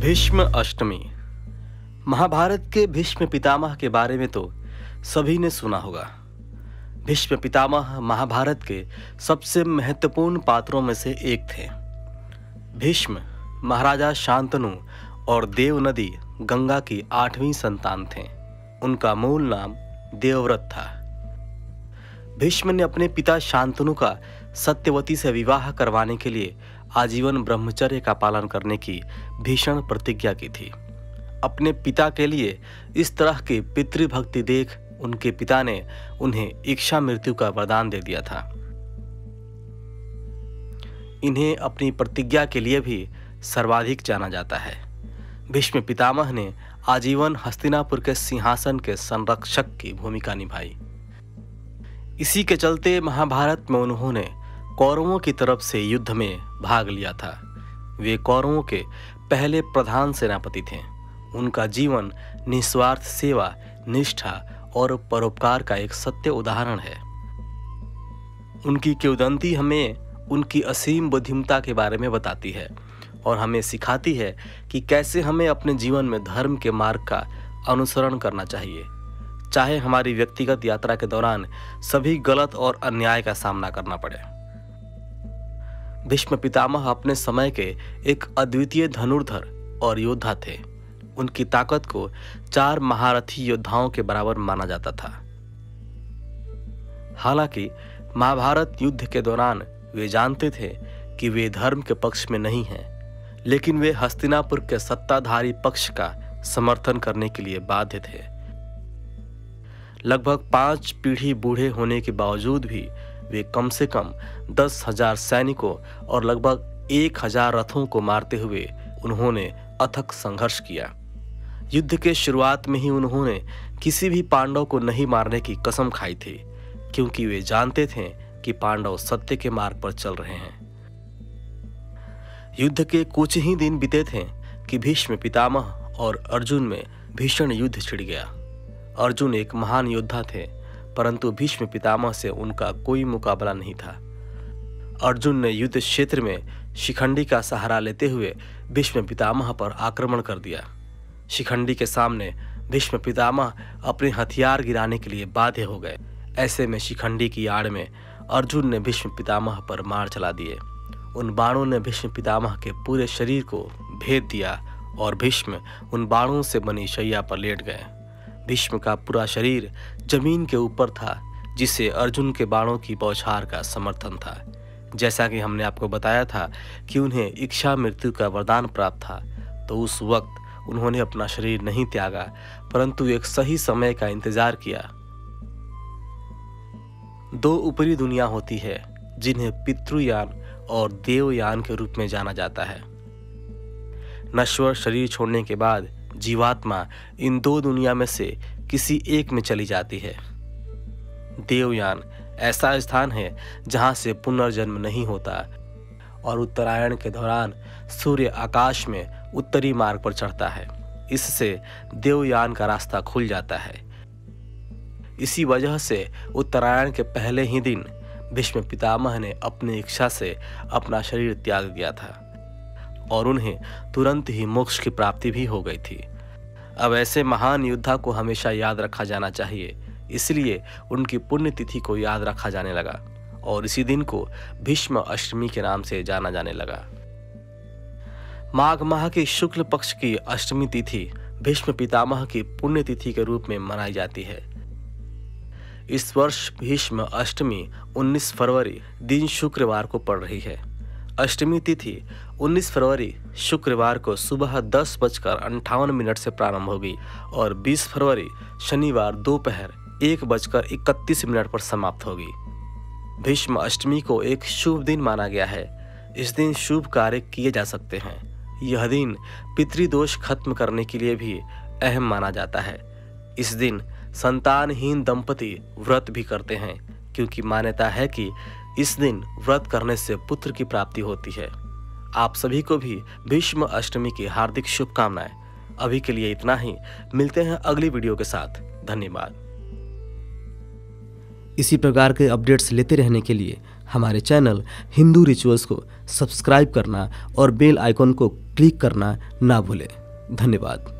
भीष्म अष्टमी। महाभारत के भीष्म पितामह के बारे में तो सभी ने सुना होगा। भीष्म पितामह महाभारत के सबसे महत्वपूर्ण पात्रों में से एक थे। भीष्म महाराजा शांतनु और देवनदी गंगा की 8वीं संतान थे। उनका मूल नाम देवव्रत था। भीष्म ने अपने पिता शांतनु का सत्यवती से विवाह करवाने के लिए आजीवन ब्रह्मचर्य का पालन करने की भीषण प्रतिज्ञा की थी। अपने पिता के लिए इस तरह की पितृभक्ति देख उनके पिता ने उन्हें इच्छा मृत्यु का वरदान दे दिया था। इन्हें अपनी प्रतिज्ञा के लिए भी सर्वाधिक जाना जाता है। भीष्म पितामह ने आजीवन हस्तिनापुर के सिंहासन के संरक्षक की भूमिका निभाई। इसी के चलते महाभारत में उन्होंने कौरवों की तरफ से युद्ध में भाग लिया था। वे कौरवों के पहले प्रधान सेनापति थे। उनका जीवन निस्वार्थ सेवा, निष्ठा और परोपकार का एक सत्य उदाहरण है। उनकी किंवदंती हमें उनकी असीम बुद्धिमत्ता के बारे में बताती है और हमें सिखाती है कि कैसे हमें अपने जीवन में धर्म के मार्ग का अनुसरण करना चाहिए, चाहे हमारी व्यक्तिगत यात्रा के दौरान सभी गलत और अन्याय का सामना करना पड़े। भीष्म पितामह अपने समय के एक अद्वितीय धनुर्धर और योद्धा थे। उनकी ताकत को 4 महारथी योद्धाओं के बराबर माना जाता था। हालांकि महाभारत युद्ध के दौरान वे जानते थे कि वे धर्म के पक्ष में नहीं हैं, लेकिन वे हस्तिनापुर के सत्ताधारी पक्ष का समर्थन करने के लिए बाध्य थे। लगभग 5 पीढ़ी बूढ़े होने के बावजूद भी वे कम से कम 10,000 सैनिकों और लगभग 1,000 रथों को मारते हुए उन्होंने अथक संघर्ष किया। युद्ध के शुरुआत में ही उन्होंने किसी भी पांडव को नहीं मारने की कसम खाई थी, क्योंकि वे जानते थे कि पांडव सत्य के मार्ग पर चल रहे हैं। युद्ध के कुछ ही दिन बीते थे कि भीष्म पितामह और अर्जुन में भीषण युद्ध छिड़ गया। अर्जुन एक महान योद्धा थे, परंतु भीष्म पितामह से उनका कोई मुकाबला नहीं था। अर्जुन ने युद्ध क्षेत्र में शिखंडी का सहारा लेते हुए भीष्म पितामह पर आक्रमण कर दिया। शिखंडी के सामने भीष्म पितामह अपने हथियार गिराने के लिए बाध्य हो गए। ऐसे में शिखंडी की आड़ में अर्जुन ने भीष्म पितामह पर मार चला दिए। उन बाणों ने भीष्म पितामह के पूरे शरीर को भेद दिया और भीष्म उन बाणों से बनी शैया पर लेट गए। भीष्म का पूरा शरीर जमीन के ऊपर था, जिसे अर्जुन के बाणों की बौछार का समर्थन था। जैसा कि हमने आपको बताया था कि उन्हें इच्छा मृत्यु का वरदान प्राप्त था, तो उस वक्त उन्होंने अपना शरीर नहीं त्यागा, परंतु एक सही समय का इंतजार किया। 2 ऊपरी दुनिया होती है, जिन्हें पितृयान और देवयान के रूप में जाना जाता है। नश्वर शरीर छोड़ने के बाद जीवात्मा इन 2 दुनिया में से किसी एक में चली जाती है। देवयान ऐसा स्थान है जहां से पुनर्जन्म नहीं होता और उत्तरायण के दौरान सूर्य आकाश में उत्तरी मार्ग पर चढ़ता है। इससे देवयान का रास्ता खुल जाता है। इसी वजह से उत्तरायण के पहले ही दिन भीष्म पितामह ने अपनी इच्छा से अपना शरीर त्याग दिया था और उन्हें तुरंत ही मोक्ष की प्राप्ति भी हो गई थी। अब ऐसे महान योद्धा को हमेशा याद रखा जाना चाहिए, इसलिए उनकी पुण्यतिथि को याद रखा जाने लगा और इसी दिन को भीष्म अष्टमी के नाम से जाना जाने लगा। माघ माह की शुक्ल पक्ष की अष्टमी तिथि भीष्म पितामह की पुण्यतिथि के रूप में मनाई जाती है। इस वर्ष भीष्म अष्टमी 19 फरवरी दिन शुक्रवार को पड़ रही है। अष्टमी तिथि 19 फरवरी शुक्रवार को सुबह 10:58 से प्रारंभ होगी और 20 फरवरी शनिवार दोपहर 1:31 पर समाप्त होगी। भीष्म अष्टमी को एक शुभ दिन माना गया है। इस दिन शुभ कार्य किए जा सकते हैं। यह दिन पितृदोष खत्म करने के लिए भी अहम माना जाता है। इस दिन संतानहीन दंपति व्रत भी करते हैं, क्योंकि मान्यता है कि इस दिन व्रत करने से पुत्र की प्राप्ति होती है। आप सभी को भी भीष्म अष्टमी की हार्दिक शुभकामनाएं। अभी के लिए इतना ही। मिलते हैं अगली वीडियो के साथ। धन्यवाद। इसी प्रकार के अपडेट्स लेते रहने के लिए हमारे चैनल हिंदू रिचुअल्स को सब्सक्राइब करना और बेल आइकॉन को क्लिक करना ना भूलें। धन्यवाद।